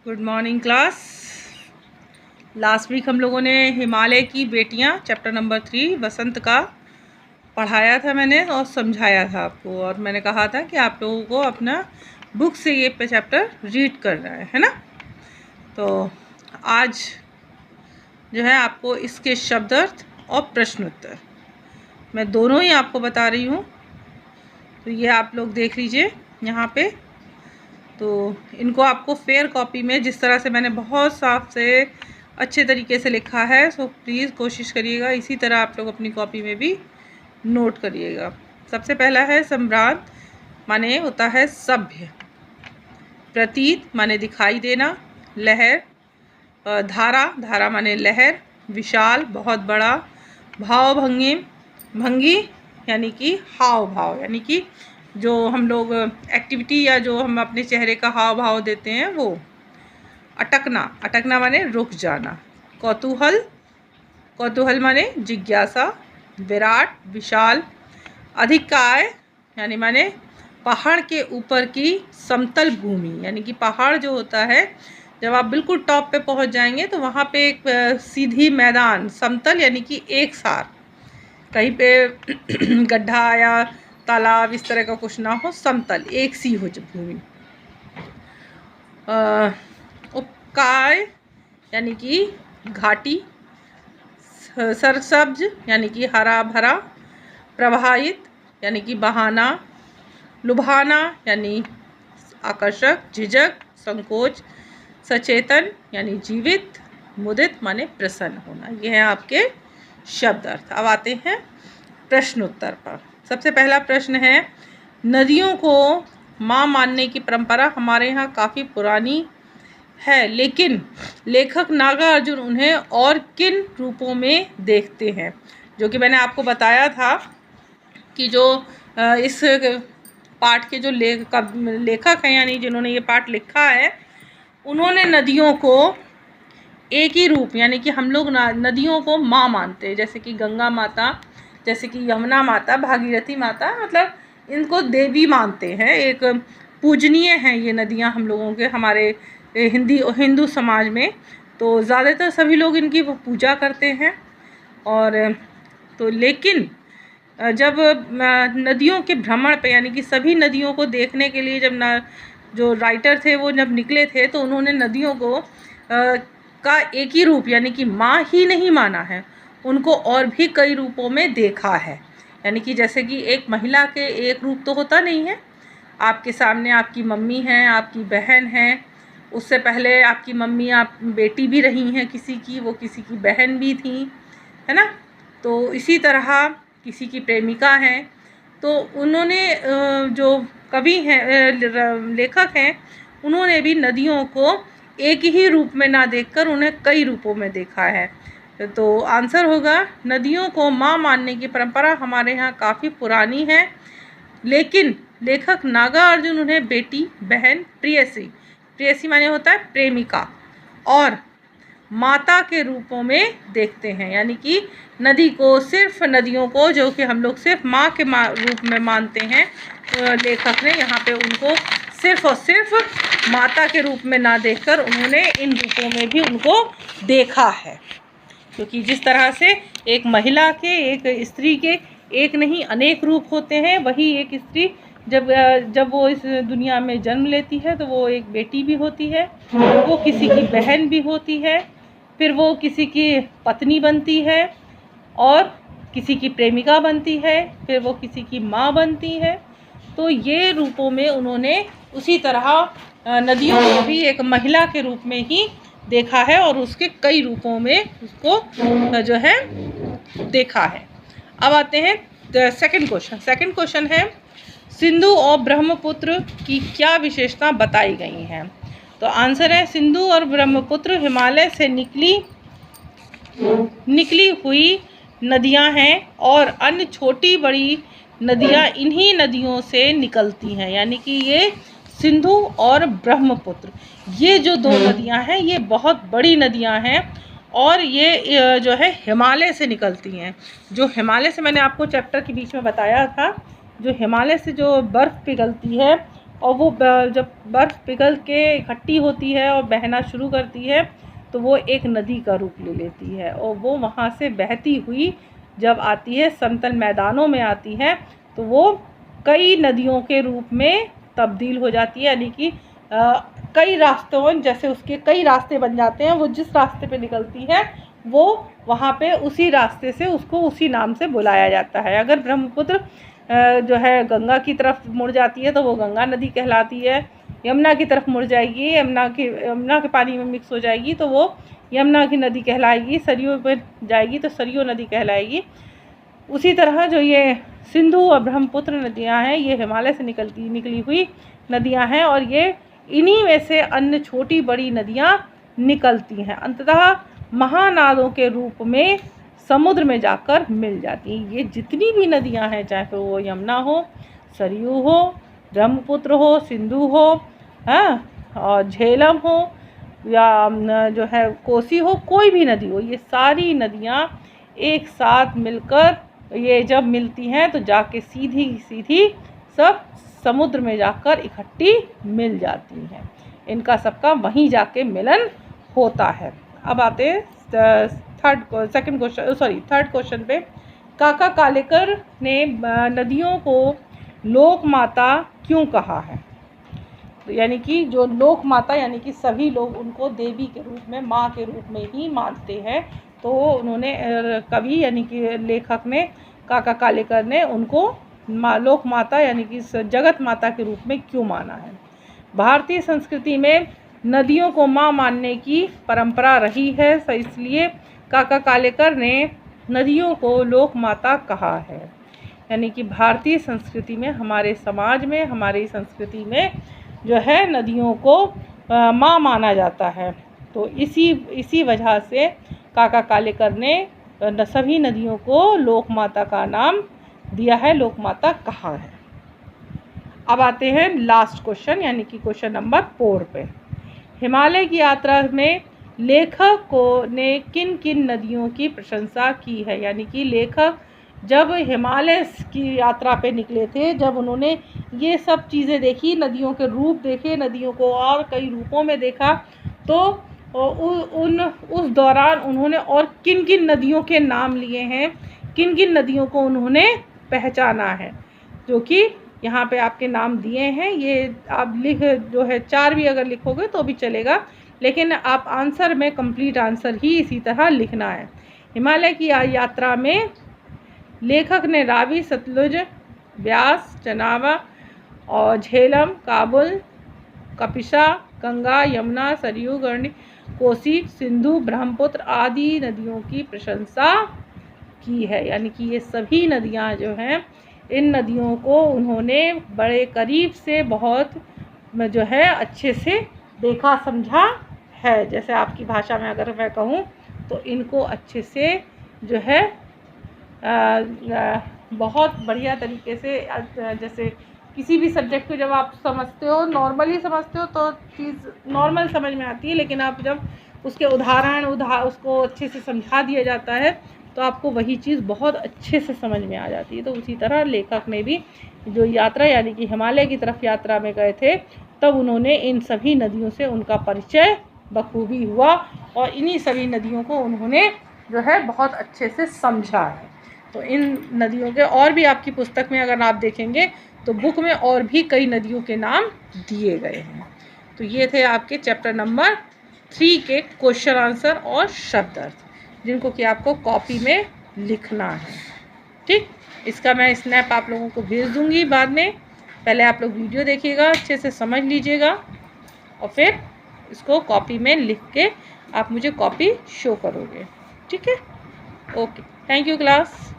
Good morning class. Last week हम लोगों ने हिमालय की बेटियां चैप्टर नंबर 3 बसंत का पढ़ाया था मैंने और समझाया था आपको, और मैंने कहा था कि आप लोगों को अपना बुक से ये चैप्टर रीड करना है ना। तो आज जो है आपको इसके शब्दार्थ और प्रश्नोत्तर मैं दोनों ही आपको बता रही हूँ। तो ये आप लोग देख लीजिए यहाँ पे। तो इनको आपको फेयर कॉपी में जिस तरह से मैंने बहुत साफ से अच्छे तरीके से लिखा है, सो प्लीज़ कोशिश करिएगा इसी तरह आप लोग अपनी कॉपी में भी नोट करिएगा। सबसे पहला है सम्राट, माने होता है सभ्य। प्रतीत माने दिखाई देना। लहर, धारा, धारा माने लहर। विशाल बहुत बड़ा। भाव भंगी, भंगी यानी कि हाव भाव, यानी कि जो हम लोग एक्टिविटी या जो हम अपने चेहरे का हाव भाव देते हैं वो। अटकना, अटकना माने रुक जाना। कौतूहल, कौतूहल माने जिज्ञासा। विराट विशाल। अधिकाय यानी माने पहाड़ के ऊपर की समतल भूमि, यानी कि पहाड़ जो होता है जब आप बिल्कुल टॉप पे पहुंच जाएंगे तो वहाँ पे एक सीधी मैदान, समतल यानी कि एक सार, कहीं पे गड्ढा या तालाब इस तरह का कुछ ना हो, समतल एक सी हो जब भूमि। उपकाय यानी कि घाटी। सरसब्ज यानी कि हरा भरा। प्रवाहित यानी कि बहाना। लुभाना यानी आकर्षक, झिझक, संकोच। सचेतन यानी जीवित। मुदित माने प्रसन्न होना। ये हैं आपके शब्द अर्थ। अब आते हैं प्रश्नोत्तर पर। सबसे पहला प्रश्न है, नदियों को माँ मानने की परंपरा हमारे यहाँ काफ़ी पुरानी है, लेकिन लेखक नागार्जुन उन्हें और किन रूपों में देखते हैं। जो कि मैंने आपको बताया था कि जो इस पाठ के जो लेखक हैं, यानी जिन्होंने ये पाठ लिखा है, उन्होंने नदियों को एक ही रूप, यानी कि हम लोग नदियों को माँ मानते हैं, जैसे कि गंगा माता, जैसे कि यमुना माता, भागीरथी माता, मतलब इनको देवी मानते हैं। एक पूजनीय हैं ये नदियाँ हम लोगों के, हमारे हिंदू समाज में। तो ज़्यादातर सभी लोग इनकी पूजा करते हैं। और तो लेकिन जब नदियों के भ्रमण पे, यानी कि सभी नदियों को देखने के लिए जब जो राइटर थे वो जब निकले थे, तो उन्होंने नदियों को का एक ही रूप, यानी कि माँ ही नहीं माना है, उनको और भी कई रूपों में देखा है। यानी कि जैसे कि एक महिला के एक रूप तो होता नहीं है। आपके सामने आपकी मम्मी हैं, आपकी बहन हैं, उससे पहले आपकी मम्मी आप बेटी भी रही हैं किसी की, वो किसी की बहन भी थी, है ना। तो इसी तरह किसी की प्रेमिका हैं। तो उन्होंने जो कवि हैं, लेखक हैं, उन्होंने भी नदियों को एक ही रूप में ना देखकर उन्हें कई रूपों में देखा है। तो आंसर होगा, नदियों को माँ मानने की परंपरा हमारे यहाँ काफ़ी पुरानी है, लेकिन लेखक नागार्जुन उन्हें बेटी, बहन, प्रेयसी, प्रेयसी माने होता है प्रेमिका, और माता के रूपों में देखते हैं। यानी कि नदी को, सिर्फ नदियों को जो कि हम लोग सिर्फ माँ के रूप में मानते हैं, तो लेखक ने यहाँ पे उनको सिर्फ और सिर्फ माता के रूप में ना देखकर उन्होंने इन रूपों में भी उनको देखा है। क्योंकि जिस तरह से एक महिला के, एक स्त्री के एक नहीं अनेक रूप होते हैं, वही एक स्त्री जब वो इस दुनिया में जन्म लेती है तो वो एक बेटी भी होती है, वो किसी की बहन भी होती है, फिर वो किसी की पत्नी बनती है, और किसी की प्रेमिका बनती है, फिर वो किसी की माँ बनती है। तो ये रूपों में उन्होंने उसी तरह नदियों को भी एक महिला के रूप में ही देखा है, और उसके कई रूपों में उसको जो है देखा है। अब आते हैं सेकंड क्वेश्चन। सेकंड क्वेश्चन है, सिंधु और ब्रह्मपुत्र की क्या विशेषता बताई गई हैं। तो आंसर है, सिंधु और ब्रह्मपुत्र हिमालय से निकली हुई नदियां हैं, और अन्य छोटी बड़ी नदियां इन्हीं नदियों से निकलती हैं। यानी कि ये सिंधु और ब्रह्मपुत्र, ये जो दो नदियां हैं, ये बहुत बड़ी नदियां हैं, और ये जो है हिमालय से निकलती हैं। जो हिमालय से मैंने आपको चैप्टर के बीच में बताया था, जो हिमालय से जो बर्फ़ पिघलती है और वो जब बर्फ़ पिघल के इकट्ठी होती है और बहना शुरू करती है तो वो एक नदी का रूप ले लेती है, और वो वहाँ से बहती हुई जब आती है समतल मैदानों में आती है तो वो कई नदियों के रूप में तब्दील हो जाती है। यानी कि कई रास्तों, जैसे उसके कई रास्ते बन जाते हैं, वो जिस रास्ते पे निकलती है वो वहाँ पे उसी रास्ते से उसको उसी नाम से बुलाया जाता है। अगर ब्रह्मपुत्र जो है गंगा की तरफ मुड़ जाती है तो वो गंगा नदी कहलाती है। यमुना की तरफ मुड़ जाएगी, यमुना के पानी में मिक्स हो जाएगी तो वो यमुना की नदी कहलाएगी। सरयू पर जाएगी तो सरयू नदी कहलाएगी। उसी तरह जो ये सिंधु और ब्रह्मपुत्र नदियाँ हैं ये हिमालय से निकली हुई नदियाँ हैं, और ये इन्हीं में से अन्य छोटी बड़ी नदियाँ निकलती हैं, अंततः महानादों के रूप में समुद्र में जाकर मिल जाती हैं। ये जितनी भी नदियाँ हैं, चाहे तो वो यमुना हो, सरयू हो, ब्रह्मपुत्र हो, सिंधु हो, हाँ, और झेलम हो, या जो है कोसी हो, कोई भी नदी हो, ये सारी नदियाँ एक साथ मिलकर ये जब मिलती हैं तो जाके सीधी सब समुद्र में जाकर इकट्ठी मिल जाती हैं। इनका सबका वहीं जाके मिलन होता है। अब आते हैं थर्ड क्वेश्चन पे। काका कालेकर ने नदियों को लोक माता क्यों कहा है? यानी कि जो लोक माता, यानी कि सभी लोग उनको देवी के रूप में, माँ के रूप में ही मानते हैं, तो उन्होंने कवि यानी कि लेखक ने, काका कालेकर ने उनको लोक माता यानी कि जगत माता के रूप में क्यों माना है? भारतीय संस्कृति में नदियों को माँ मानने की परंपरा रही है, इसलिए काका कालेकर ने नदियों को लोक माता कहा है। यानी कि भारतीय संस्कृति में, हमारे समाज में, हमारी संस्कृति में जो है नदियों को माँ माना जाता है। तो इसी वजह से काका कालेकर ने सभी नदियों को लोक माता का नाम दिया है, लोक माता कहा है। अब आते हैं लास्ट क्वेश्चन यानी कि क्वेश्चन नंबर 4 पे। हिमालय की यात्रा में लेखक ने किन किन नदियों की प्रशंसा की है? यानी कि लेखक जब हिमालय की यात्रा पे निकले थे, जब उन्होंने ये सब चीज़ें देखी, नदियों के रूप देखे, नदियों को और कई रूपों में देखा, तो उस दौरान उन्होंने और किन किन नदियों के नाम लिए हैं, किन किन नदियों को उन्होंने पहचाना है, जो कि यहाँ पे आपके नाम दिए हैं। ये आप जो है 4 भी अगर लिखोगे तो भी चलेगा, लेकिन आप आंसर में कंप्लीट आंसर ही इसी तरह लिखना है। हिमालय की यात्रा में लेखक ने रावी, सतलुज, ब्यास, चनावा और झेलम, काबुल, कपिशा, गंगा, यमुना, सरयू, गंडी, कोसी, सिंधु, ब्रह्मपुत्र आदि नदियों की प्रशंसा की है। यानी कि ये सभी नदियाँ जो हैं, इन नदियों को उन्होंने बड़े करीब से, बहुत जो है अच्छे से देखा समझा है। जैसे आपकी भाषा में अगर मैं कहूँ तो इनको अच्छे से जो है बहुत बढ़िया तरीके से, जैसे किसी भी सब्जेक्ट को जब आप समझते हो, नॉर्मली समझते हो तो चीज़ नॉर्मल समझ में आती है, लेकिन आप जब उसके उदाहरण उसको अच्छे से समझा दिया जाता है तो आपको वही चीज़ बहुत अच्छे से समझ में आ जाती है। तो उसी तरह लेखक ने भी जो यात्रा यानी कि हिमालय की तरफ यात्रा में गए थे, तब उन्होंने इन सभी नदियों से उनका परिचय बखूबी हुआ, और इन्हीं सभी नदियों को उन्होंने जो है बहुत अच्छे से समझा है। तो इन नदियों के और भी आपकी पुस्तक में अगर आप देखेंगे तो बुक में और भी कई नदियों के नाम दिए गए हैं। तो ये थे आपके चैप्टर नंबर 3 के क्वेश्चन आंसर और शब्द अर्थ, जिनको कि आपको कॉपी में लिखना है। ठीक, इसका मैं स्नैप आप लोगों को भेज दूंगी बाद में। पहले आप लोग वीडियो देखिएगा, अच्छे से समझ लीजिएगा, और फिर इसको कॉपी में लिख के आप मुझे कॉपी शो करोगे। ठीक है, ओके, थैंक यू क्लास।